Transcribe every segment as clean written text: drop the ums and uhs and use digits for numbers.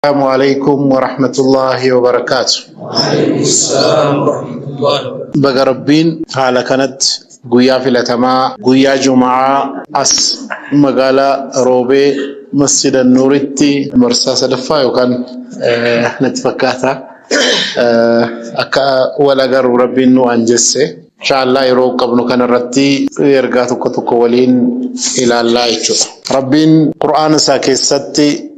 السلام عليكم ورحمة الله وبركاته. وعليكم السلام ورحمة الله وبركاته. بقربين حالة كانت قويا في الاتماع قويا جمعة مقالة روبي مسجد النورتي مرساسة دفاع وكان نتفكاتا أكا ولا قرب ربين وانجسي إن شاء الله يروق قبل كان الرتي يرقاتو كتوكو ولين إلى الله يجو ربين قرآن ساكي ستي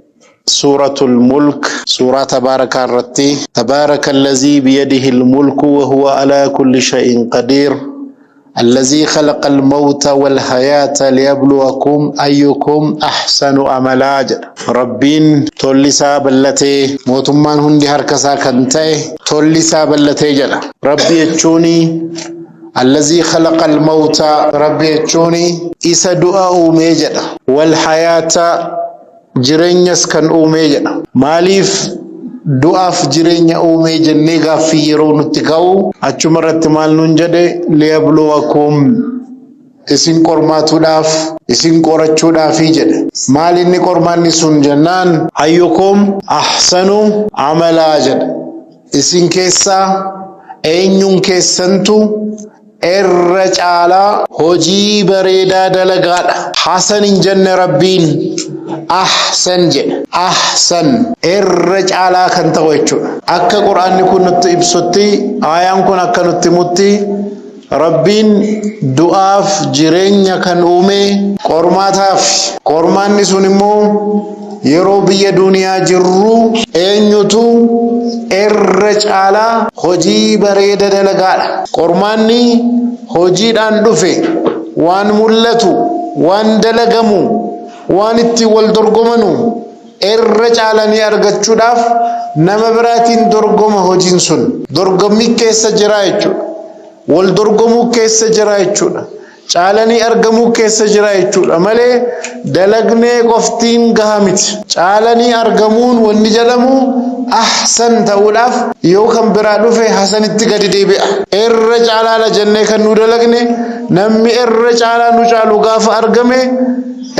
سورة الملك سورة تبارك الرتي تبارك الذي بيده الملك وهو على كل شيء قدير الذي خلق الموت والحياة ليبلوكم أيكم أحسن عملا. ربين تولسا بلتي موتمان هندي هركسا كنتي تولسا بلتي جلا ربي يجوني الذي خلق الموت ربي يجوني إسا دعاء ميجلا والحياة jireenyas kan uumee jedha. Maaliif du'aaf jireenya uumee jennee gaaffii yeroo nutti ka'u achuma irratti maal nuun jedhe liyabluwakum isin qormaatuudhaaf isin qorachuudhaafi jedhe. Maal inni qormaanni sun jennaan ayyukum ahsanu amalaa jedhe. Isin keessaa eenyuun keessantu irra caalaa hojii bareedaa dalagaadha. Hasan hin jenne rabbiin ahsan jedhe. Ahsan irra caalaa kan ta'u jechuudha. Akka quraanni kun nutti ibsutti aayaan kun akka nutti mutti rabbiin du'aaf jireenya kan uume qormaataaf. Qormaanni sun immoo yeroo biyya duniyaa jirru eenyutu irra caalaa hojii bareeda dalagaadha. Qormaanni hojiidhaan dhufe waan mul'atu waan dalagamu waan itti wal dorgomanu irra caalanii argachuudhaaf nama biraatiin dorgoma. Hojiin sun dorgommii keessa jira jechuudha. Wal dorgomuu keessa jira jechuudha. Caalanii argamuu keessa jira jechuudha malee dalagnee qoftiin gahaa miti. Caalanii argamuun wanni jedhamu ahsan ta'uudhaaf yoo kan biraa dhufe hasanitti gadi deebi'a. Irra caalaala jennee kan nu dalagne namni irra caalaa nu caalu gaafa argame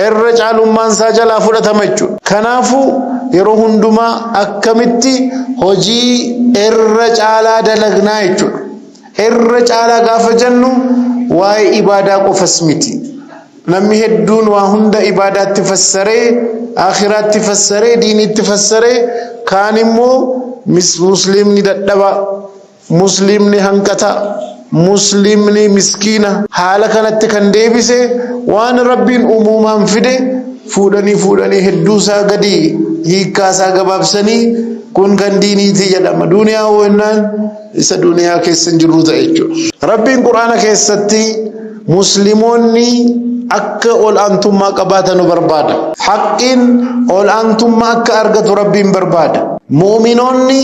irra caalummaan isaa jalaa fudhatama jechuudha. Kanaafuu yeroo hundumaa akkamitti hojii irra caalaa dalagnaa jechuudha. Irra caalaa gaafa jennu waa'ee ibaadaa qofas miti. Namni hedduun waa hunda ibaadaatti fassaree akhiraatti fassaree diinitti fassaree kaan immoo muslimni dadhaba, muslimni hanqata, muslimni miskiina haala kanatti kan deebise waan rabbiin uumamaan fide fuudhanii hedduusaa gadi hiikkaasaa gabaabsanii kun kan diiniitii jedhama. Duniyaa wannaan isa duniyaa keessa hin jirru ta'e jechuudha. Rabbiin quraana keessatti musliimoonni akka ol aantummaa qabaatan barbaada. Haqqiin ol aantummaa akka argatu rabbiin barbaada. Mu'minoonni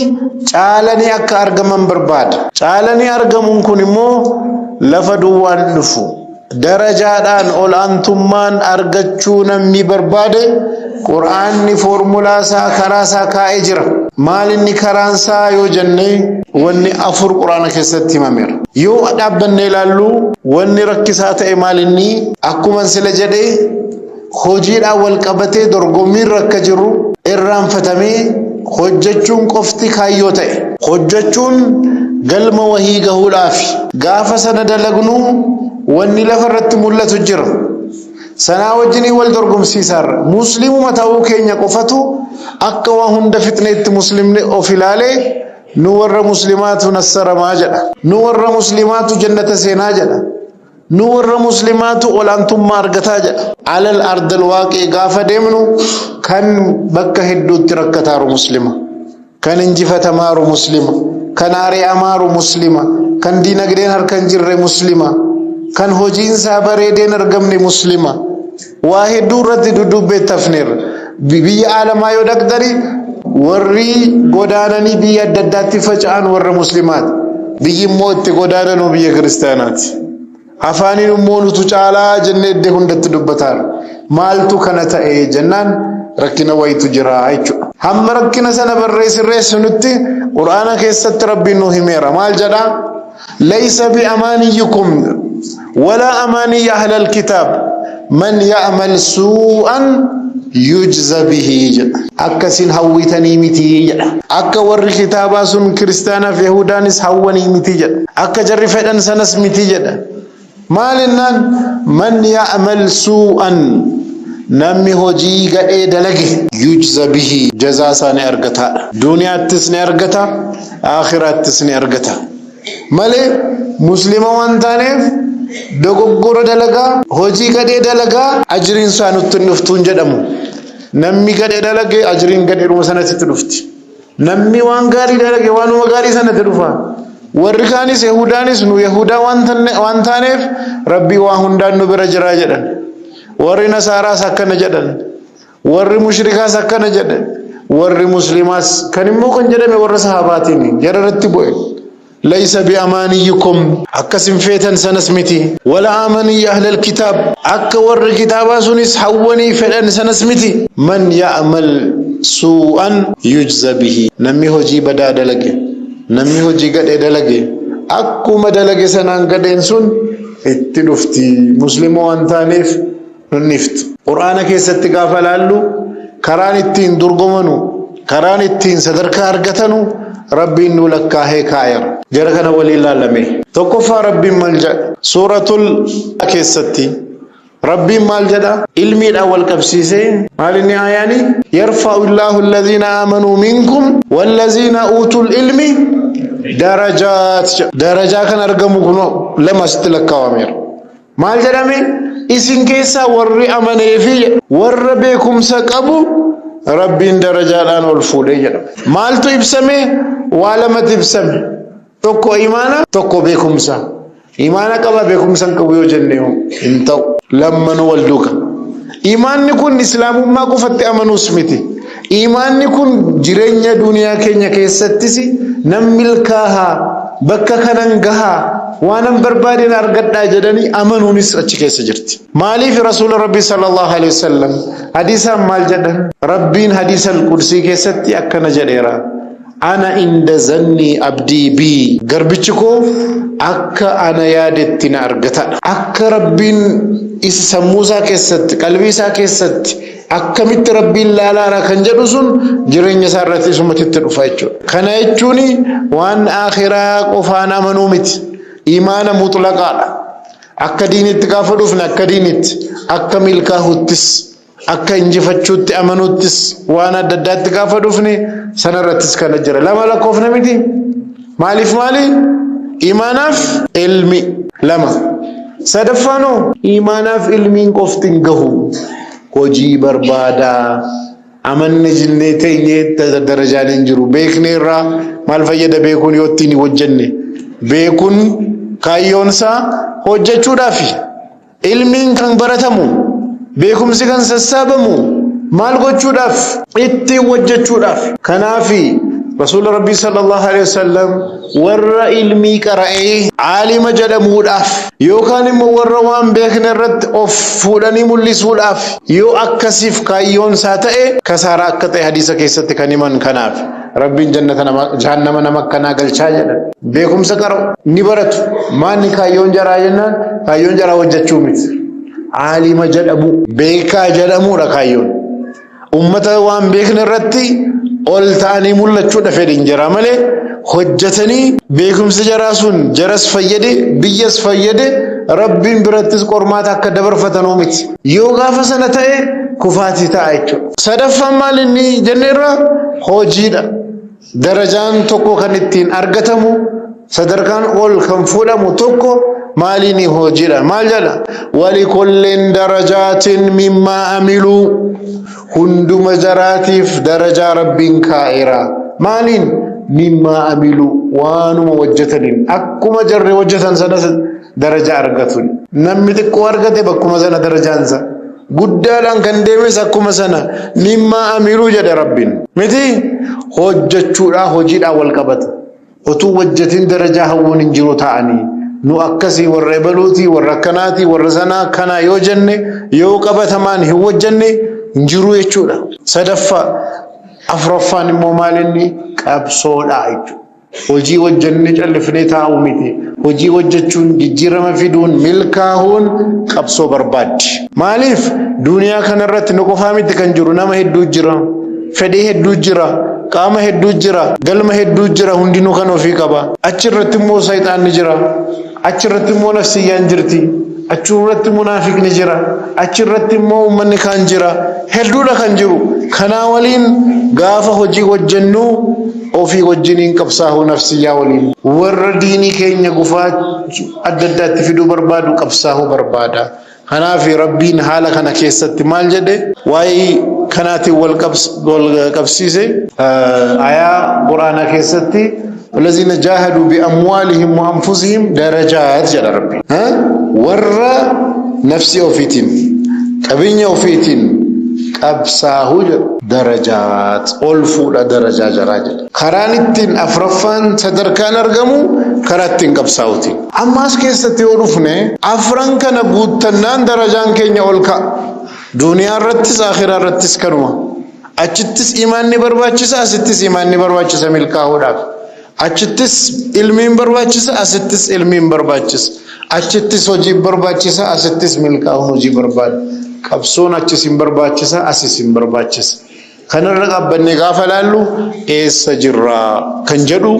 caalanii akka argaman barbaada. Caalanii argamuun kun immoo lafa duwwaan dhufu. Darajaadhaan ol aantummaan argachuu namni barbaade quraanni foormulaa isaa karaa isaa kaa'ee jira. Maal inni karaan isaa yoo jennee wanni afur quraana keessatti himameera. Yoo dhaabbannee ilaallu wanni rakkisaa ta'e maal inni akkuma sila jedhee hojiidhaan wal qabatee dorgommiin rakka jiru irraanfatamee hojjechuun qofti kaayyoo ta'e. Hojjechuun galma wahii gahuudhaaf gaafa sana dalagnu wanni lafa irratti mul'atu jira. Sanaa wajjinii wal dorgomsiisaarra muslimuma ta'uu keenya qofatu akka waa hunda fitneetti muslimni of ilaalee nu warra muslimaatu nassaramaa jedha. Nu warra muslimaatu jannata seenaa jedha. Nu warra muslimaatu olaantummaa argataa jedha. Alal ardal waaqee gaafa deemnu kan bakka hedduutti rakkataa muslima, kan injifatamaaru muslima, kan ari'amaaru muslima, kan diinagdeen harka hin jirre muslima, kan hojiinsaa bareedeen argamne muslima. Waa hedduu irratti dudubbeettafneerra. Biyya alamaa yoo dhaqxani warri godaananii biyya adda addaatti faca'an warra muslimaati. Biyyi immoo itti godaananu biyya kiristaanaati. Afaaniin immoo nutu caalaa jennee iddoo hundatti dubbataara. Maaltu kana ta'e jennaan rakkina wayitu jira jechuudha. Hamma rakkina sana barreessinutti quraana keessatti rabbiin nu himeera. Maal jedhaa? Laysa bi amaaniyyukum wala amaaniyya ahlal kitaab man ya'mal su'an يجزى به أكسين هويتني متي أك ور كتابا سن كريستانا في يهودانس هوني متي أك جري فدان سنس متي مالنا من يعمل سوءا نمي هوجي غدي دلغي يجزى به جزاء ساني ارغتا دنيا تسني ارغتا آخرات تسني ارغتا مالي مسلم وانتانيف دوغور دلغا هوجي غدي دلغا اجرين سانو تنفتون جدمو نمي غدي دلغي اجرين غدي روسنت تنفت نمي وان غاري دلغي وانو غاري سنت تدفا وركانيس يهودانيس نو يهودا وانتانيف ربي واهندان نو برجرا جدن ورّي نصارى سكن جدًا ورّي مشركا سكن جدًا ورّي مسلماس كنمو كن جدًا ورّي صحاباتين جرّرت بوي ليس بأمانيكم أكسم فيتن سنسمتي ولا أماني أهل الكتاب أك ورّي كتابا سنس حواني فلن سنسمتي من يعمل سوءا يجزى به نمي هجي بدا دلقي نمي هجي قد دلقي أكو مدلقي سنان قد انسون اتلفتي مسلمو انتانيف نفت قرآن كيست قافلالو كران التين درغمنو كران التين صدرك أرغتنو ربي إنو لكاه كاير جرغنا ولي الله لمي توقف ربي ملجأ سورة الكيستي ربي ملجأ علمي الأول كبسيسين مالني آياني يرفع الله الذين آمنوا منكم والذين أوتوا العلم درجات كان أرغمو كنو لما ستلك وامير مال جرامي إسن كيسا ورّي أمني في ورّ بكم سقبو ربين درجة الآن والفولي جرام مال تو إبسمي والما تبسمي توكو إيمانا توكو بكم سا إيمانا كما بكم سا كبيو جنّيو انتو لما نوالدوك إيمان نكون إسلام ما كفت أمنو سمتي إيمان نكون جرينيا دنيا كينيا كيستيسي نملكاها بكا كننغها وانا بربادين أرغدنا جدني أمنونيس أچكي سجرتي مالي في رسول ربي صلى الله عليه وسلم حديثا مال جدن ربين حديث القدسي كيستي أكنا جديرا أنا عند ظني أبدي بي غربچكو أكا أنا يادتنا أرغتا أكا ربين إسسموسا كيست قلبيسا كيست أكمت ربي لا كان جلسون جرين يسارتي سمت التلفايتشو كان يجوني وان آخرا قفانا منومت إيمان مطلقا أكا دينت كافدوفنا أكا دينت أكا ملكاهوتس أكا انجفتشوت أمنوتس وانا دادات كافدوفني سنرتس كان جرى لما لكوفنا متي مالي إيماناف علمي لما سدفانو إيماناف علمي قفتن قهو هجي بربادا أمن جنة تيني درجان انجرو بيكني را مال فيدا بيكون يوتيني وجنة بيكون كايونسا هجة شرافي علمين كان برتمو بيكم سكان سسابمو مال قد شراف اتي وجة شراف كنافي رسول ربي صلى الله عليه وسلم ور علمي قرأي عالم جدمو داف يو كان مور وان بيكن رد اوف فوداني ملسو داف يو اكسف كايون ساتئ كسارا اكتئ حديثة كيست كنمان كناف ربي جهنم نمكنا قلشا جدا بيكم سكرو نبرت ما نكايون جرا جنان كايون جرا وجه چومت عالم جدمو بيكا جدمو ركايون أمتا وان بيكن ردتي أولتاني ملچو دفدين جرا ملي حجتني بيكم سجراسون جرس فيدي بيس فيدي ربين برتس قرماتا كدبر فتنومت يوغا فسنتاي كفاتي تايچو صدفا مالني جنيرا حجيدا درجان توكو كانتين ارغتمو صدركان اول كنفودمو توكو مالني حجيدا مال جلا ولكل درجات مما عملوا هندو مجراتيف درجة ربين كائرا مالين مما عملوا وانو وجتنين أكما جر وجتن سنة درجة أرغتون نمتك وارغتي بكما سنة درجة انسا قدالان كندمس أكما سنة مما عملوا جد ربين متي هجتشورا هجيدا والقبط وتو وجتين درجة هون انجرو تعني نو أكسي والربلوتي والركناتي والرزنا كنا يو جنة يو قبطمان هو جنة انجرو يچودا صدفا افرفان مو مالني قبصودا ايچو hojii hojjannee callifnee taa'uu miti. Hojii hojjechuun jijjiirama fiduun milkaa'uun qabsoo barbaaddi. Maaliif duniyaa kanarratti nu qofaa miti kan jiru, nama hedduu jira, fedhii hedduu jira, qaama hedduu jira, galma hedduu jira, hundinuu kan ofii qaba. Achirratti immoo sayxaanni jira, achirratti immoo nafsiyyaan jirti, achirratti munaafiqni jira, achirratti immoo uummanni kan jira, hedduudha kan jiru. Kanaa waliin gaafa hojii hojjennu ofii wajjiniin qabsaa'uu nafsiyyaa waliin warra diinii keenya gufaa adda addaatti fiduu barbaadu qabsaa'uu barbaada. Kanaaf rabbiin haala kana keessatti maal jedhe waa'ee kanaatiin wal qabsiise ayaa quraana keessatti والذين جاهدوا بأموالهم وأنفسهم درجات جل ربي ورّا نفسي أوفيتين كبيني أوفيتين أبساه درجات ألفوا درجات جراجل خرانتين أفرفان صدركان أرجمو خراتين كبساوتين أما أسكت تيورفني أفران كان بوتنان درجان كينيا أولكا دنيا رتس آخرة رتس كنوا أجتس إيماني برباچس أستس إيماني برباچس ملكا هوداف أجتس علمين برباچس أستس علمين برباچس أجتس وجيب برباچس أستس ملكا هوجي برباد qabsoon achisin barbaachisa asisin barbaachisa kanarra qabbanne gaafa laallu eessa jirra kan jedhu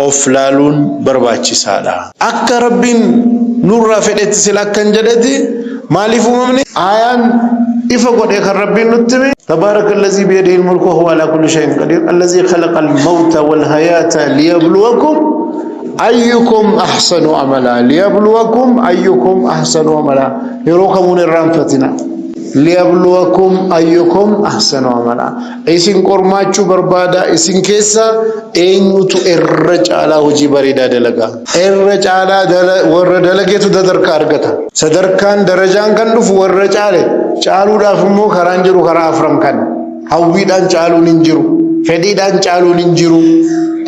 of laaluun barbaachisaadha. Akka rabbiin nurraa fedhetti sila akkan jedhetti maaliif uumamne ayaan ifa godhe kan rabbiin nutti hime tabaarakallazi biyadihi al-mulku wa huwa ala kulli shay'in qadir allazi khalaqa al-mawta wal hayata liyabluwakum ayyukum ahsanu amala liyabluwakum ayyukum ahsanu amala yerokamun irranfatina liyabluwakum ayyukum ahsanu amala isin qormaachuu barbaada isin keessa eenyutu irra caalaa hojii bareedaa dalaga irra caalaa warra dalageetu sadarkaa argata sadarkaan darajaan kan dhufu warra caaluudhaaf immoo karaan jiru karaa afran kan hawwiidhaan caaluun hin jiru fedhiidhaan caaluun hin jiru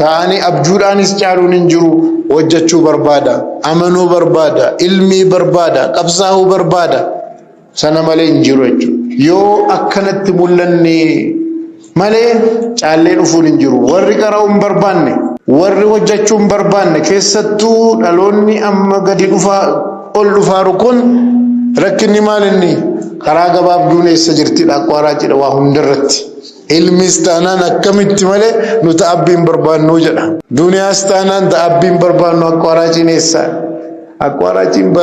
taani abjuudhaanis caaluun hin jiru hojjechuu barbaada amanuu barbaada ilmii barbaada qabsaa'uu barbaada sana malee hin jiru jechuudha. Yoo akkanatti mul'anne malee caallee dhufuun hin jiru. Warri qara'uu hin barbaanne, warri hojjechuu hin barbaanne keessattuu dhaloonni amma gadi dhufaa ol dhufaaru kun rakkinni maal inni karaa gabaabduun eessa jirtidha aqwaaraatidha waa hundarratti. Ilmis taanaan akkamitti malee nu ta'abbiin barbaannu jedha. Duniyaas taanaan ta'abbiin barbaannu aqwaaraatiin eessa? Aqwaaraatiin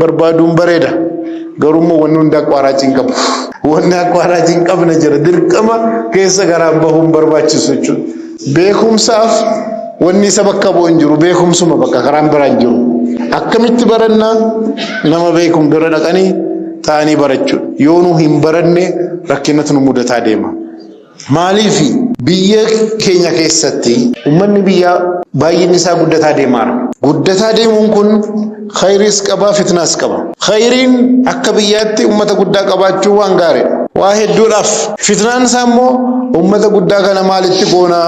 barbaaduun bareeda. Garummaa wanni hunda aqwaaraatiin qabu. Wanni aqwaaraatiin qabna jira dirqama keessa garaan bahuun barbaachisu jechuudha. Beekumsaaf wanni isa bakka bu'u hin jiru beekumsuma bakka karaan biraa hin jiru. Akkamitti barannaa nama beekum bira dhaqanii ta'anii barachuudha. Yoo nu hin baranne rakkinatu nu mudataa deema. Maaliif biyya keenya keessatti uummanni biyyaa baay'inni isaa guddataa deemaara. Guddataa deemuun kun khayriis qaba fitnaas qaba. Khayriin akka biyyaatti uummata guddaa qabaachuu waan gaariidha. Waa hedduudhaaf fitnaan isaa immoo uummata guddaa kana maalitti goona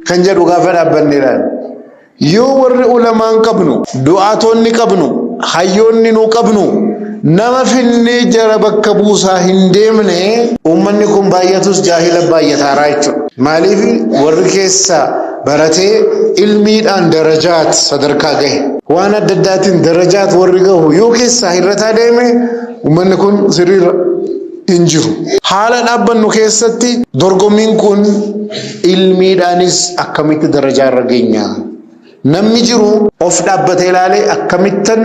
kan jedhu gaafa dhaabbanneedha. Yoo warri ulamaan qabnu, du'aatonni qabnu, hayyoonni nu qabnu nama finnee jara bakka buusaa hin deemne uummanni kun baay'atus jaahila baay'ataara jechuudha. Maaliif warri keessa baratee ilmiidhaan darajaat sadarkaa gahe waan adda addaatiin darajaat warri gahu yoo keessaa hirrataa deeme uummanni kun sirriirra hin jiru. Haala dhaabbannu keessatti dorgommiin kun ilmiidhaanis akkamitti darajaa irra geenya. Namni jiru of dhaabbatee ilaalee akkamittan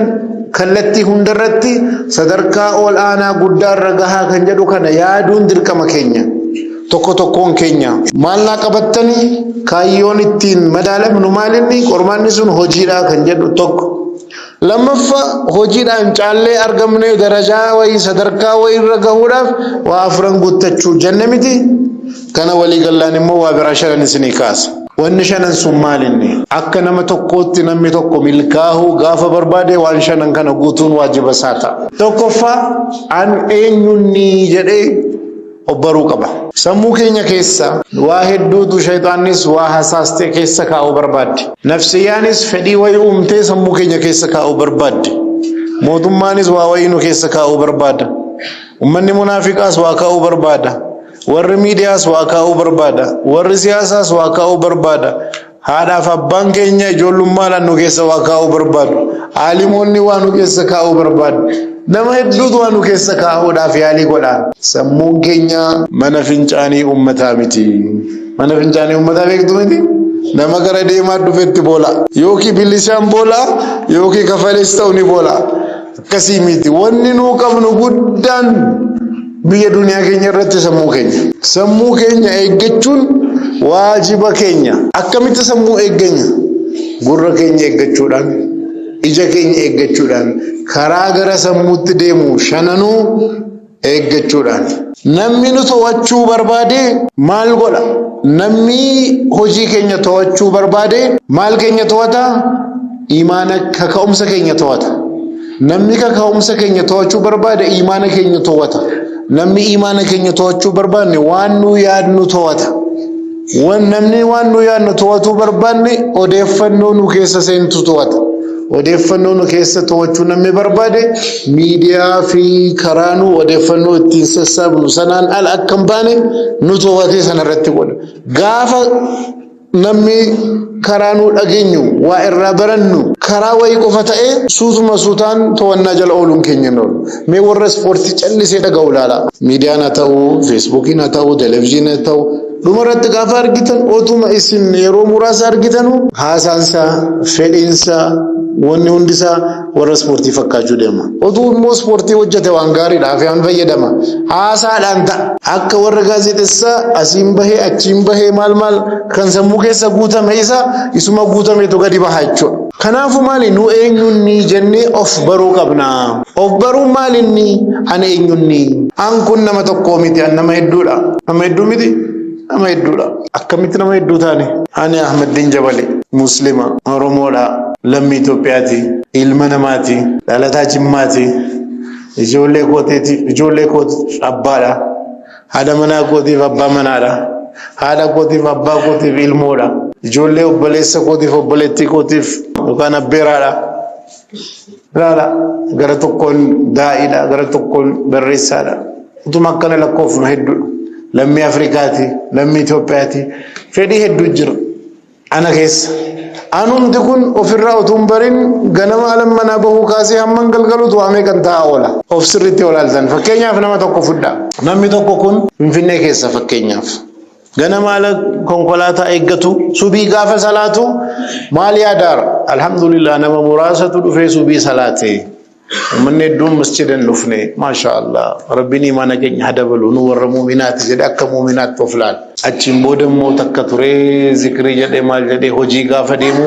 kallattii hundarratti sadarkaa ol aanaa guddaa irra gahaa kan jedhu kana yaaduun dirqama keenya. Tokko tokkoon keenya maal naa qabattanii kaayyoon ittiin madaalamnu maalinni qormaanni sun hojiidhaa kan jedhu tokko. Lammaffaa hojiidhaan caallee argamne darajaa wayii sadarkaa wayii irra gahuudhaaf waa afran guuttachuu jenne miti. Kana walii gallaan immoo waa biraa shanan isinii kaasa. Wanni shanan sun maalinni akka nama tokkootti namni tokko milkaa'uu gaafa barbaade waan shanan kana guutuun waajiba isaa ta'a. Tokkoffaa an eenyunni jedhee obbaruu qaba. Sammuu keenya keessa waa hedduutu shayxaannis waa hasaastee keessa kaa'uu barbaadde. Nafsiyyaanis fedhii wayii uumtee sammuu keenya keessa kaa'uu barbaadde. Mootummaanis waa wayii nu keessa kaa'uu barbaada. Uummanni munaafiqaas waa kaa'uu barbaada. Warri miidiyaas waa kaa'uu barbaada. Warri siyaasaas waa kaa'uu barbaada. haadha fi abbaan keenya ijoollummaadhaan nu keessa waa kaa'uu barbaadu. Aalimoonni waa nu keessa kaa'uu barbaadu. Nama hedduutu waa nu keessa kaa'uudhaaf yaalii godhaan. Sammuun keenya mana fincaanii uummataa miti. Mana fincaanii uummataa beektu miti? Nama gara deemaa dhufetti boola. Yookiin bilishaan boola yookiin kafalees ta'u ni boola. Akkasii miti. Wanni nuu qabnu guddaan biyya duniyaa keenya irratti sammuu keenya. Sammuu keenya eeggachuun waajiba keenya. Akkamitti sammuu eegganya? Gurra keenya eeggachuudhaan, ija keenya eeggachuudhaan, karaa gara sammuutti deemu shananuu eeggachuudhaan. Namni nu to'achuu barbaade maal godha? Namni hojii keenya to'achuu barbaade maal keenya to'ata? Imaana kaka'umsa keenya to'ata. Namni kaka'umsa keenya to'achuu barbaade imaana keenya to'ata. Namni imaana keenya to'achuu barbaanne waan nu yaadnu to'ata. Namni waan nu yaadnu to'achuu barbaanne odeeffannoo nu keessa seentu to'ata. Odeeffannoo nu keessa to'achuu namni barbaade miidiyaa fi karaa nu odeeffannoo ittiin sassaabnu sanaan ala akka hin baane nu to'atee sanarratti godha. Gaafa namni karaa nu dhageenyu waa irraa barannu karaa wayii qofa ta'ee suutuma suutaan to'annaa jala ooluun keenya hin oolu. Mee warra ispoortii callisee dhaga'u ilaala. Miidiyaan haa ta'u, feesbuukiin haa ta'u, televezyiiniin haa ta'u. Dhumarratti gaafa argitan otuma isin yeroo muraasa argitanu haasaansaa, fedhiinsaa, wanni hundisaa warra ispoortii fakkaachuu deema. Otuu immoo ispoortii hojjete waan gaariidhaaf yaan fayyadama. Haasaadhaan ta'a. Akka warra gaazexessaa asiin bahee achiin bahee maal kan sammuu keessa guutame isa isuma guutametu gadi baha jechuudha. Kanaafu maali nu eenyunni jennee of baruu qabna. Of baruun maalinni ani eenyunni? An kun nama tokkoo miti, an nama hedduudha. Nama hedduu miti? Nama hedduudha. Akkamitti nama hedduu taane? Ani Ahmadiin Jabale, Muslima, Oromoodha, lammii Itoophiyaati, ilma namaati, dhalataa Jimmaati, ijoollee kootiif abbaadha, haadha manaa kootiif abbaa manaadha, haadha kootiif abbaa kootiif ilmoodha, ijoollee obboleessa kootiif obboleettii kootiif yookaan abbeeraadha. Laala gara tokkoon daa'idha, gara tokkoon barreessaadha. Utuma akkana lakkoofnu hedduudha. Lammii Afrikaati, lammii Itoophiyaati, fedhii hedduu jira ana keessa. Anumti kun ofirraa utuu hin barin ganama alam manaa bahuu kaasee hamman galgaluutu waamee kan taa'aa oola. Of sirriitti olaaltan. Fakkeenyaaf nama tokko fudhaa. Namni tokko kun Finfinnee keessa fakkeenyaaf. Ganama ala konkolaataa eeggatu subii gaafa salaatu maal yaadaara? Alhamdulillah nama muraasatu dhufee subii salaatee. Uummanni hedduun masjidan dhufne maashaallah rabbiin imaana keenya haa dabalu nu warra muuminaati jedhe akka muuminaatti of laal. Achiin booda immoo takka turee zikrii jedhee maal jedhee hojii gaafa deemu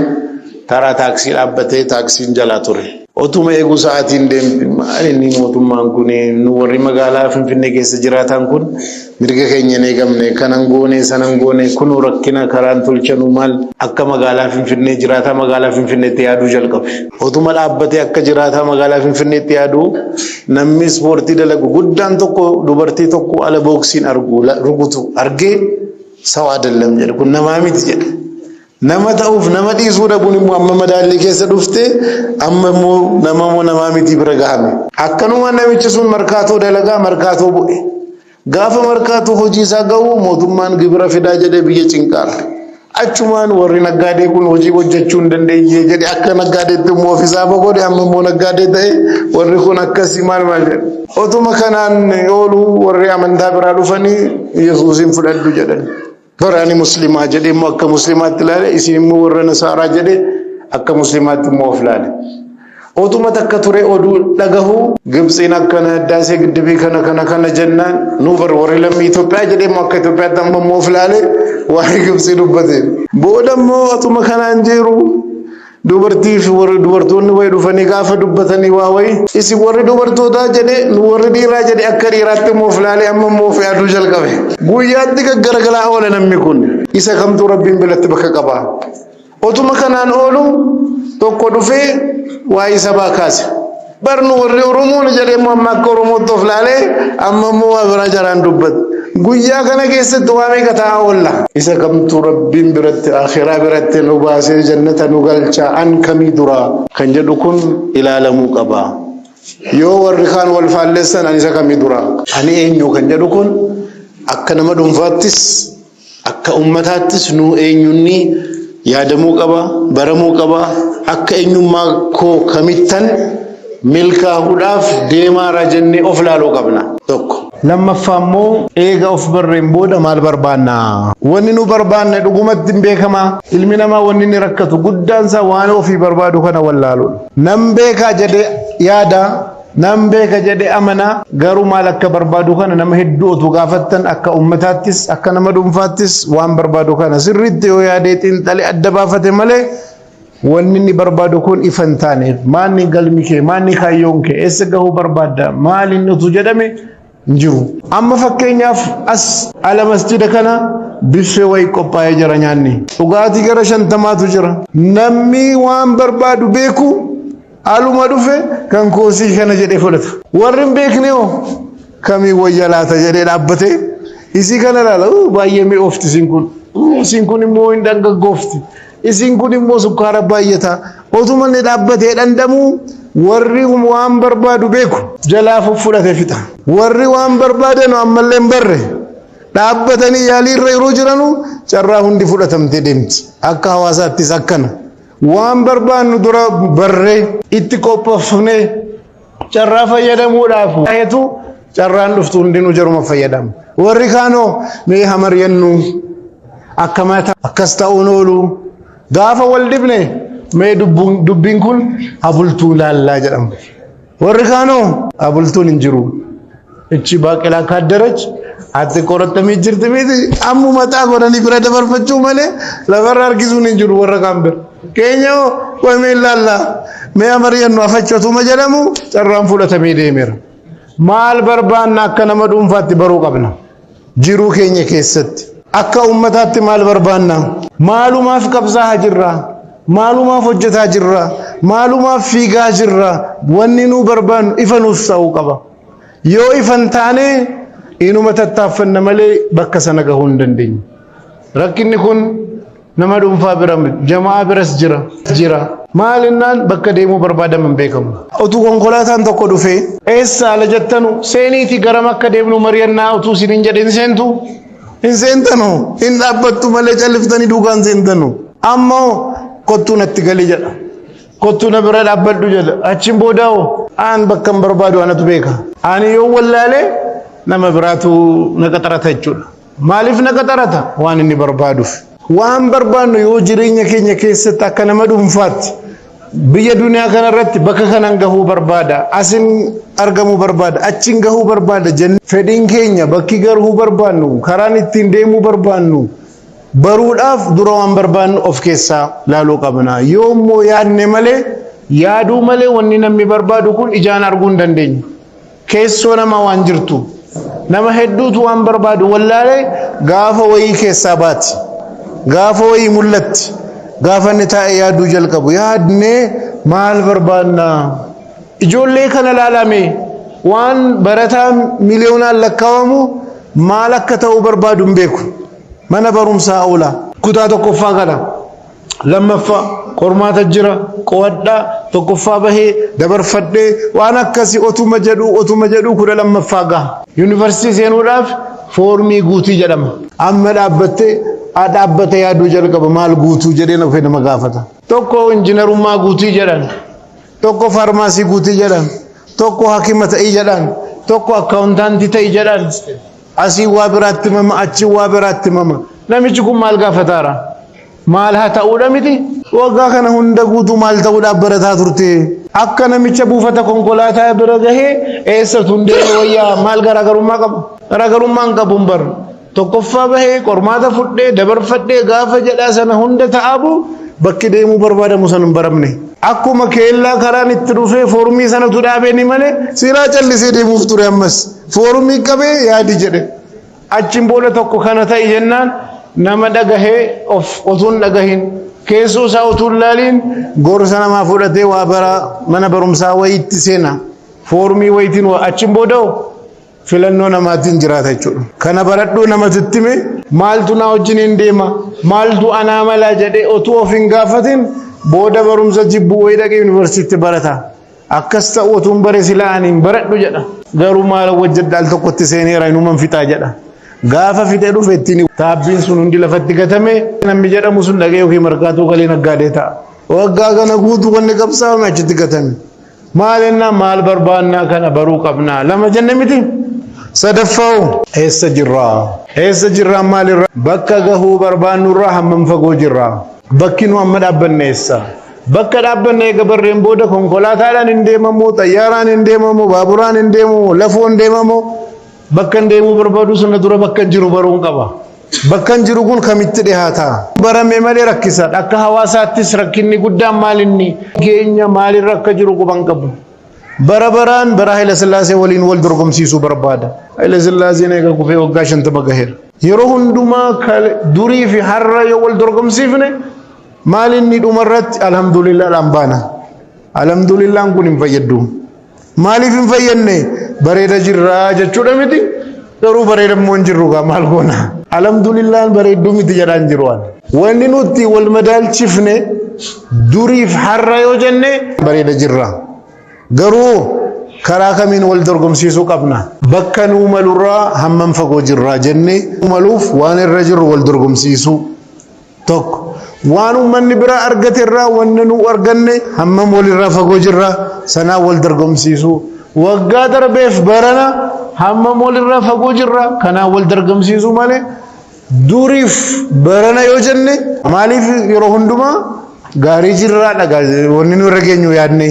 taraa taaksii dhaabbatee taaksiin jalaa ture. Otuma eeguu sa'aatiin deemti inni mootummaan kun nu warri magaalaa Finfinnee keessa jiraatan kun mirga keenya hin eegamne kanan goone sanan goone kunu rakkina karaan tolchanu maal akka magaalaa Finfinnee jiraata magaalaa Finfinneetti yaaduu jalqabe. Otuma dhaabbatee akka jiraata magaalaa Finfinneetti yaaduu namni ispoortii dalagu guddaan tokko dubartii tokko ala booksiin rukutu argee sawa adallam jedhe kun namaa miti jedhe. Nama ta'uuf nama dhiisuu dhabuun immoo amma madaalli keessa dhufte amma immoo namaa miti bira gahame. Akkanuma namichi sun markaatoo dalagaa markaatoo bu'e. Gaafa markaatoo hojii isaa ga'u mootummaan gibira fidaa jedhee biyya cinqaarre. Achumaan warri naggaadee kun hojii hojjechuu hin dandeenye jedhe akka naggaadeetti immoo ofiisaa boqode amma immoo naggaadee ta'e warri kun akkasii maal jedhe. Otuma kanaan oolu warri amantaa biraa dhufanii Yesuusin fudhadhu jedhan. Baraani muslimaa jedhee immoo akka muslimaatti ilaale isin immoo warra nasaaraa jedhee akka muslimaatti immoo of ilaale. Otuma takka ture oduu dhagahu Gibxiin akkana Hiddaasee giddibii kana jennaan nu warri lammii Itoophiyaa jedhee immoo akka Itoophiyaatti amma immoo of ilaale waa'ee Gibxii dubbate. Booda immoo otuma kanaan jiru dubartii fi warri dubartoonni wayi dhufanii gaafa dubbatanii waa wayi isin warri dubartootaa jedhee nu warri dhiiraa jedhee akka dhiiraatti immoo of ilaale amma immoo of yaaduu jalqabe. Guyyaatti gaggaragalaa oole namni kun isa kamtu rabbiin bilatti bakka qaba. Otuma kanaan oolu tokko dhufee waa'ee sabaa kaase. Barnu warri Oromoon jedhee immoo amma akka Oromootti of ilaalee amma immoo waa biraa jaraan dubbata. Guyyaa kana keessatti waa meeqa taa'aa oolla. Isa kamtu rabbiin biratti akhiraa biratti nu baasee jannata nu galcha an kamii dura kan jedhu kun ilaalamuu qaba. Yoo warri kaan wal faalleessan ani isa kamii dura ani eenyu kan jedhu kun akka nama dhuunfaattis akka ummataattis nu eenyunni yaadamuu qaba baramuu qaba akka eenyummaa koo kamittan milkaa'uudhaaf deemaara jennee of laaluu qabna. Tokko lammaffaa immoo eega of barreen booda maal barbaanna wanni nu barbaanne dhugumatti hin beekamaa ilmi namaa wanni inni rakkatu guddaan isaa waan ofii barbaadu kana wallaaluudha. Nam beekaa jedhee yaada nam beeka jedhee amana garuu maal akka barbaadu kana nama hedduu otu gaafattan akka ummataattis akka nama dhuunfaattis waan barbaadu kana sirriitti yoo yaadee xiinxalee adda baafate malee wanni inni barbaadu kun ifan taane maanni galmi kee maanni kaayyoon kee eessa gahuu barbaadda maal inni utu jedhame jiru. Amma fakkeenyaaf as ala masjida kana biffee wayi qophaa'ee jira nyaanni dhugaatii gara 50tu jira namni waan barbaadu beeku aluma dhufe kan koosii kana jedhee fudhata warri hin beekne hoo kamii wayya laata jedhee dhaabbate isii kana laala baay'ee mi'oofti isin kun immoo hin dhangaggoofti isin kun immoo sukkaara baay'ata otuma inni dhaabbatee dhandhamu warri waan barbaadu beeku jalaa fudhate fixa warri waan barbaadan ammallee hin barre dhaabbatanii yaalii irra yeroo jiranu carraa hundi fudhatamtee deemti akka hawaasaattis akkana waan barbaannu dura barree itti qophoofnee carraa fayyadamuudhaaf heetu carraan dhuftu hundinuu jaruma fayyadamu warri kaanoo mee hamaryannu akkamata akkas ta'uun oolu gaafa wal dibne mee dubbiin kun abultuu laallaa jedhamu warri kaanoo abultuun hin jiru ichi baaqelaa kaaddarach ati qorattamii jirti miti ammu mataa godhanii bira dabarfachuu malee lafarra harkisuun hin jiru warra kaan bira keenyoo wamee laallaa mee amaryannu afachotuma jedhamu carraan fudhatamee deemeera. Maal barbaanna akka nama dhuunfaatti baruu qabna jiruu keenya keessatti akka ummataatti maal barbaanna maalumaaf qabsaa'aa jirra maalumaaf hojjetaa jirra maalumaaf fiigaa jirra wanni nu barbaannu ifa nuuf ta'uu qaba yoo ifan taane inuma tattaaffanna malee bakka sana gahuu hin dandeenyu. Rakkinni kun nama dhuunfaa bira jamaa biras jira maalinnaan bakka deemuu barbaadaman beekamu utuu konkolaataan tokko dhufee eessa ala jettanu seeniiti garam akka deemnu mariyannaa utuu isin hin jedhin seentu hin seentanu hin dhaabbattu malee calliftanii duukaan seentanu ammoo kottuu natti gali jedha kottuu na bira dhaabbadhu jedha achiin boodaa'oo aan bakka hin barbaadu anatu beeka ani yoo wallaalee nama biraatu na qaxarata jechuudha. Maaliif na qaxarata waan inni barbaaduuf waan barbaannu yoo jireenya keenya keessatti akka nama dhuunfaatti biyya duniyaa kanarratti bakka kanan gahuu barbaada asin argamuu barbaada achiin gahuu barbaada jennee fedhiin keenya bakki garuu barbaannu karaan ittiin deemuu barbaannu baruudhaaf dura waan barbaannu of keessaa laaluu qabna. Yoo immoo yaadne malee yaaduu malee wanni namni barbaadu kun ijaan arguu hin dandeenyu keessoo nama waan jirtu nama hedduutu waan barbaadu wallaalee gaafa wayii keessaa baati. Gaafa wayii mul'atti gaafa inni taa'ee yaaduu jalqabu yaadnee maal barbaanna ijoollee kana laalame waan barataa miliyoonaan lakkaa'amu maal akka ta'uu barbaadu hin beeku mana barumsaa oolaa kutaa tokkoffaa gala lammaffaa qormaata jira qo'adhaa tokkoffaa bahee dabarfadhee waan akkasii otuma jedhu kudha lammaffaa gaha yuunivarsiitii seenuudhaaf foormii guutii jedhama amma dhaabbate yaaduu jalqaba maal guutuu jedhee na fedha nama gaafata tokko injiinarummaa guutii jedhan tokko faarmaasii guutii jedhan tokko hakima ta'ii jedhan tokko akkaawuntaantii ta'ii jedhan asii waa biraatti mama achi waa biraatti mama namichi kun maal gaafataara maal haa ta'uudha miti waggaa kana hunda guutuu maal ta'uudhaaf barataa turte akka namicha buufata konkolaataa bira gahee eessatu hundee wayyaa maal garaagarummaa hin qabu bar tokkoffaa bahee qormaata fudhee dabarfadhee gaafa jedhaa sana hunda ta'abu bakki deemuu barbaadamu san hin baramne akkuma keellaa karaan itti dhufee foormii sanatu dhaabeeni malee siraa callisee deemuuf ture ammas foormii qabee yaadi jedhe achiin booda tokko kana ta'e jennaan nama dhagahee of otuun dhagahin keessoo isaa otuun laaliin gorsa namaa fudhatee waa bara mana barumsaa wayiitti seena foormii wayiitiin achiin booda filannoo namaatiin jiraata jechuudha. Kana baradhuu namatti hime maaltu na wajjin deema maaltu anaa mala jedhee otuu of hin gaafatin booda barumsa jibbuu wayii dhaqee yuunivarsiitii barata akkas ta'u otuun bare silaa aniin baradhu jedha garuu maal wajjaddaal tokkotti seeneera inuman fixaa jedha gaafa fidee dhufe ittiin taabbiin sun hundi lafatti gatame namni jedhamu sun dhagee yookiin markaatuu galee naggaadee ta'a. Waggaa kana guutuu wanni qabsaa'ame achitti gatame. Maal ennaa maal barbaannaa kana baruu qabnaa lama jenne miti. Sadaffa'u eessa jirraa? Eessa jirraa maalirraa? Bakka gahuu barbaannurraa hammam fagoo jirraa? Bakki nu amma dhaabbanne eessa? Bakka dhaabbanne eega barreen booda konkolaataadhaan hin deemamu, xayyaaraan hin deemamu, baaburaan hin deemamu, lafoon deemamu. Bakka hin deemuu barbaadu sana dura bakka jiru baruun qaba. Bakka jiru kun kamitti dhiyaata? Barame malee rakkisaadha. Akka hawaasaattis rakkinni guddaan maalinni keenya maalirra akka jiru quban qabu. Barabaraan bara Haile Sillaasee waliin wal dorgomsiisuu barbaada. Haile Sillaaseen eega kufee waggaa 50 gaheera. Yeroo hundumaa durii fi har'a yoo wal dorgomsiifne maalinni dhumarratti alhamdulillah lambaana. Alhamdulillah kun hin fayyadu. Maaliif hin fayyadne? Bareeda jirraa jechuudha miti. Garuu bareedammoo hin jirru gaa maal goona? Alhamdulillah bareedduu miti jedhaan jiru waan. Wanni nuti wal madaalchifne duriif har'a yoo jenne bareeda jirraa. Garuu karaa kamiin wal dorgomsiisuu qabna? Bakka nuu malurraa hammam fagoo jirraa jennee maluuf waan irra jirru wal dorgomsiisuu tokko. Waan uummanni biraa argate irraa wanna nuu arganne hammam walirraa fagoo jirraa sanaa wal dorgomsiisuu. Waggaa darbeef barana hammam walirraa fagoo jirraa kanaa wal dorgomsiisuu malee duriif barana yoo jenne maaliif yeroo hundumaa gaarii jirraa dhagaa wanni nu irra geenyu yaadne.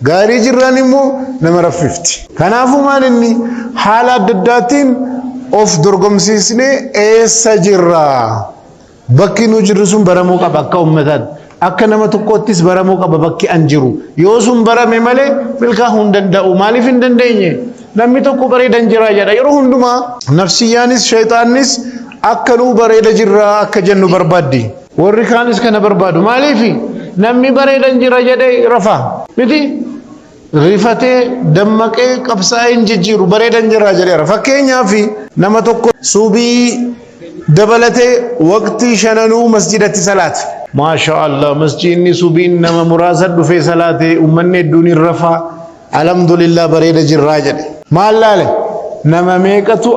Gaarii jirraan immoo nama raffifti. Kanaafuu maal inni haala adda addaatiin of dorgomsiisnee eessa jirraa? Bakki nu jirru sun baramuu qaba akka uummataatti. Akka nama tokkoottis baramuu qaba bakki an jiru. Yoo sun barame malee milkaa'uu hin danda'u. Maaliif hin dandeenye? Namni tokko bareedan jira jedha. Yeroo hundumaa nafsiyyaanis shayxaannis akka nu bareeda jirraa akka jennu barbaaddi. Warri kaanis kana barbaadu. Maaliif? Namni bareedan jira jedhee rafa. Miti? Rifatee dammaqee qabsaa'ee hin jijjiiru bareedan jira jedheera. Fakkeenyaaf nama tokko subii dabalatee waqtii shananuu masjidatti salaate. Maasha Allah masjidni subiin nama muraasa dhufee salaate uummanni hedduun hin rafaa. Alhamdulillah bareeda jirraa jedhe. Maal laale? Nama meeqatu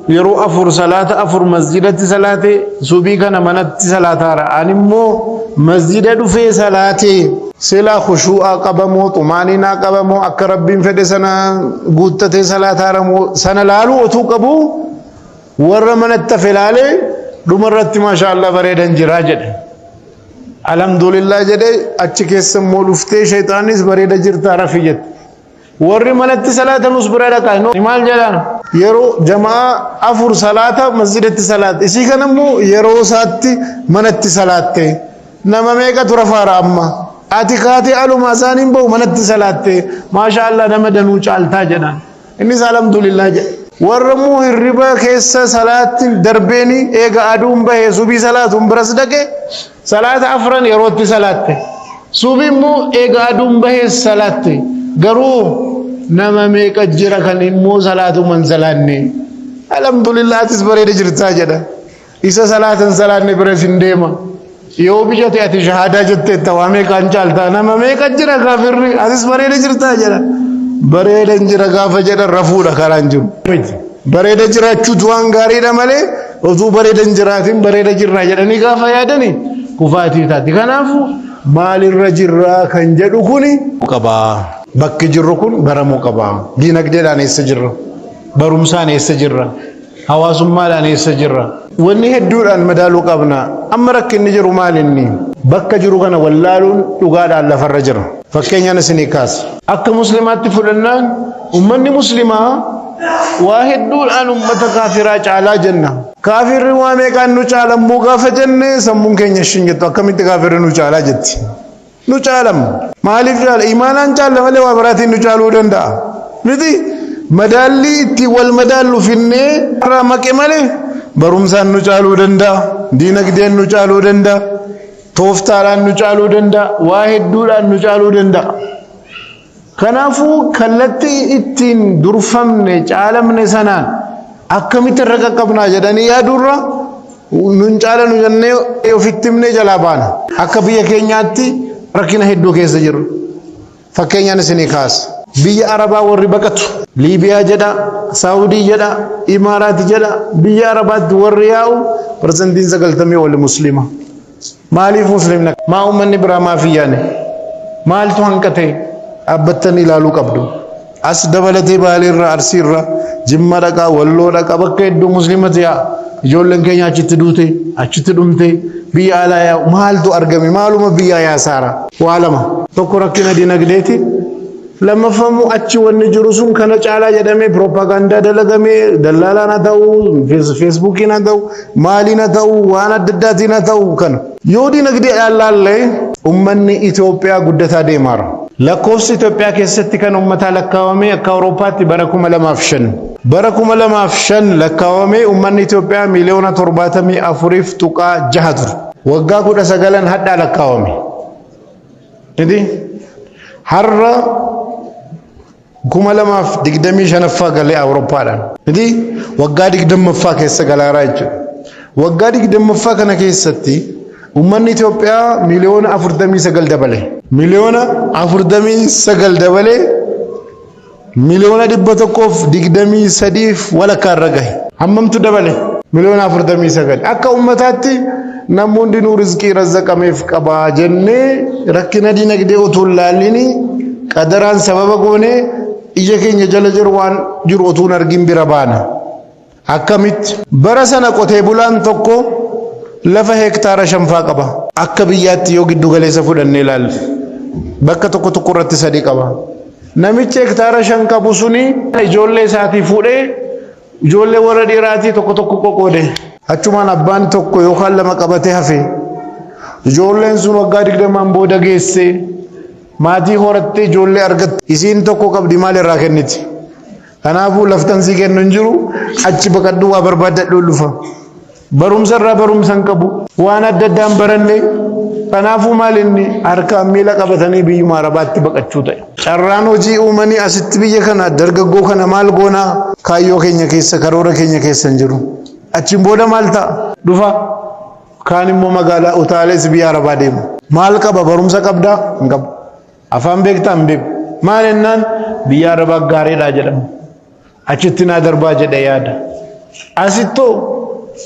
yeroo afur salaata afur masjidatti salaate subii kana manatti salaataara. Ani immoo masjida dhufee salaate. Sila khushu'a qabamoo xumaaninaa qabamoo akka rabbiin fedhe sana guuttatee salaataaramoo sana laaluu otuu qabu warra manatti filaalee dhumarratti maasha Allah bareedan jiraa jedhe. Alhamdulillah jedhe achi keessa immoo dhuftee shayxaanis bareeda jirtaa rafi jette. Warri manatti salaatanus bira dhaqaa maal jedhaan yeroo jamaa afur salaata masjidatti salaate isii kana immoo yeroo isaatti manatti salaatte nama meeqatu rafaara amma. Ati kaatee aluma isaaniin bahu manatti salaatte maasha Allah nama danuu caaltaa jedhaan. Innis alhamdulillah jedhe. Warra immoo hirriba keessa salaatti darbeeni eega aduun bahee subii salaatuun biras dhaqe salaata afran yerootti salaatte. Subii immoo eega aduun bahee salaatte. Garuu nama meeqa jira kan immoo salaatu man salaanne. Alhamdulillah atis bareeda jirtaa jedha. Isa salaatan salaanne biras hin deema. Yoo bijate ati shahadaa jettee tawaamee kan caaltaa nama meeqa jira kaafirri atis bareeda jirtaa jedha. Bareeda jira gaafa jedhan rafuudha karaan jiru. Bareeda jiraachuutu waan gaariidha malee osoo bareeda jiraatiin bareeda jirraa jedhanii gaafa yaadani kufaatii taati. Kanaafuu maalirra jirraa kan jedhu kuni qabaa. Bakki jirru kun baramuu qabaa. Diinagdeedhaan eessa jirra? Barumsaan eessa jirra? Hawaasummaadhaan eessa jirra? Wanni hedduudhaan madaaluu qabna. Amma rakkinni jiru maalinni? Bakka jiru kana wallaaluun dhugaadhaan lafarra jira. Fakkeenyaan isinii kaasa. Akka muslimaatti fudhannaan ummanni muslimaa waa hedduudhaan ummata kaafiraa caalaa jenna. Kaafirri waa meeqaan nu caalammoo gaafa jenne sammuun keenya shin jettu akkamitti kaafirri nu caalaa jetti. Nu caalam. Maaliif caala? Imaanaan caala malee waa biraatiin nu caaluu danda'a. Miti madaalli itti wal madaallu finnee irraa maqe malee barumsaan nu caaluu danda'a. Diinagdeen nu caaluu danda'a. Tooftaadhaan nu caaluu danda'a. Waa hedduudhaan nu caaluu danda'a. Kanaafuu kallattii ittiin durfamne caalamne sanaan akkamitti irra qaqqabnaa jedhanii yaadurra nun caala nu jennee ofitti himnee jalaa baana. Akka biyya keenyaatti rakkina hedduu keessa jiru. Fakkeenyaan isinii kaasa. Biyya Arabaa warri baqatu Liibiyaa jedha, Saawudii jedha, Imaaraat jedha, biyya Arabaatti warri yaa'u persentiin 90 wal muslima. Maaliif muslimna? Maa ummanni biraa maaf iyyaane? Maaltu hanqate? Abbattanii ilaaluu qabdu. As dabalatee Baaleerraa, Arsiirraa, Jimma dhaqaa, Walloo dhaqaa bakka hedduu muslimati yaa. Ijoolleen keenya achitti duute, achitti dhumte, biyya alaa yaa'u. Maaltu argame? Maaluma biyya yaa saara? Waa lama. Tokko rakkina dinagdeeti. Lammaffaamu achi wanni jiru sun kana caalaa jedhamee propaagandaa dalagamee dallaalaan haa ta'u, feesbuukiin haa ta'u, maaliin haa ta'u, waan adda addaatiin haa ta'u kana. Yoo dinagdee ilaallee ummanni Itoophiyaa guddataa deemaara. Lakkoofsi Itoophiyaa keessatti kan ummataa lakkaawamee akka Awurooppaatti bara 2005. Bara 2005 lakkaawamee ummanni Itoophiyaa miliyoona 74.6 ture. Waggaa 19 hadhaa lakkaawame. Har'a 2025 galee Awurooppaadhaan. Waggaa 20ffaa keessa galaaraa jechuudha. Waggaa 20ffaa kana keessatti ummanni Itoophiyaa miliyoona 49 dabale. Miliyoona 49 dabale miliyoona 123 walakkaa irra gahe. Hammamtu dabale? Miliyoona 49. Akka ummataatti namoonni nu rizqii razzaqameef qabaa jennee rakkina dinagdee utuu laalini qadaraan sababa goonee ija keenya jala jiru waan jiru utuu argin bira baana. Akkamitti bara sana qotee bulaan tokko lafa hektaara 5 qaba. Akka biyyaatti yoo giddu galeessa fudhannee ilaalle bakka tokko irratti 3 qaba. Namichi hektaara 5 qabu suni ijoollee isaatii fuudhee ijoollee warra dhiiraatii tokko qoqqoode. Achumaan abbaan tokko yookaan 2 qabatee hafe. Ijoolleen sun waggaa 20 booda geesse maatii horattee ijoollee argatte. Isiin tokko qabdi maal irraa kenniti? Kanaafuu laftan si kennu hin jiru achi baqadhu waa barbaadadhu dhufa. Barumsa irraa barumsa hin qabu. Waan adda addaan baranne kanaafuu maal inni harkaan miila qabatanii biyyuma Arabaatti baqachuu ta'e. Carraan hojii uumanii asitti biyya kana dargaggoo kana maal goonaa kaayyoo keenya keessa karoora keenya keessa hin jiru. Achiin booda maal ta'a? Dhufa. Kaan immoo magaalaa utaalees biyya Arabaa deemu. Maal qaba? Barumsa qabdaa? Hin qabu. Afaan beektaa? Hin beeku. Maal jennaan biyya Arabaa gaariidha jedhama. Achitti naa darbaa jedhee yaada. Asittoo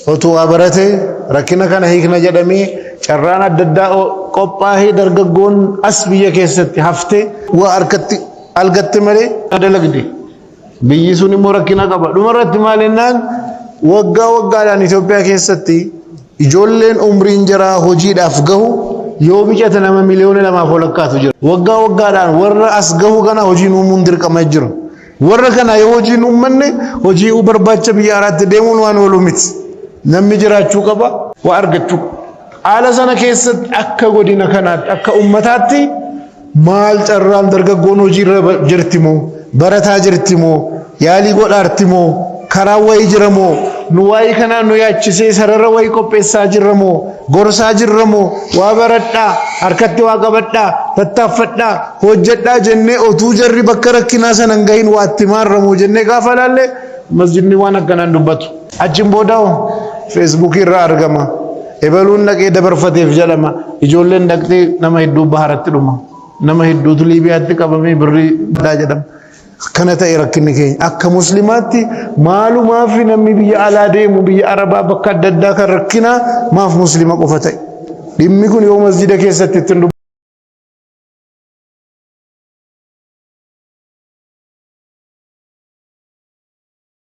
otuu baratee rakkina kana hiikna jedhamee carraan adda addaa qophaa'ee dargaggoon as biyya keessatti haftee waa harkatti algatte malee dalagde. Biyyi sun immoo rakkina qaba. Dhumarratti maal jennaan waggaadhaan Itoophiyaa keessatti ijoolleen umriin jaraa hojiidhaaf gahu yoo mijata nama miliyoona 2 walakkaatu jira. Waggaadhaan warra as gahu kana hojiin uumuun dirqama jiru. Warra kana yoo hojiin uummanne hojii barbaacha biyya alaatti deemuun waan oolu miti. Namni jiraachuu qaba, waa argachuu qaba. Haala sana keessatti akka godina kanaatti akka ummataatti maal carraan dargaggoon hojiirra jirti moo barataa jirti moo yaalii godhaarti moo karaa wayii jira moo nu waayii kanaan nu yaachisee sarara wayii qopheessaa jirra moo gorsaa jirra moo waa baradhaa harkatti waa qabadhaa tattaaffadhaa hojjedhaa jennee otuu jarri bakka rakkinaa sana hin gahin waa itti maarramoo jennee gaafa laalle masjidni waan akkanaan dubbatu. Achiin booda Facebook irraa argama. Ebaluun dhaqee dabarfateef jedhama. Ijoolleen dhaqxee nama hedduu baharatti dhuma. Nama hedduutu Liibiyaatti qabamee birrii daa jedhama. Kana ta'e rakkinni keenya akka muslimaatti maalumaaf namni biyya alaa deemu biyya Arabaa bakka adda addaa kan rakkinaa maaf muslima qofa ta'e. Dhimmi kun yoo masjida keessatti ittiin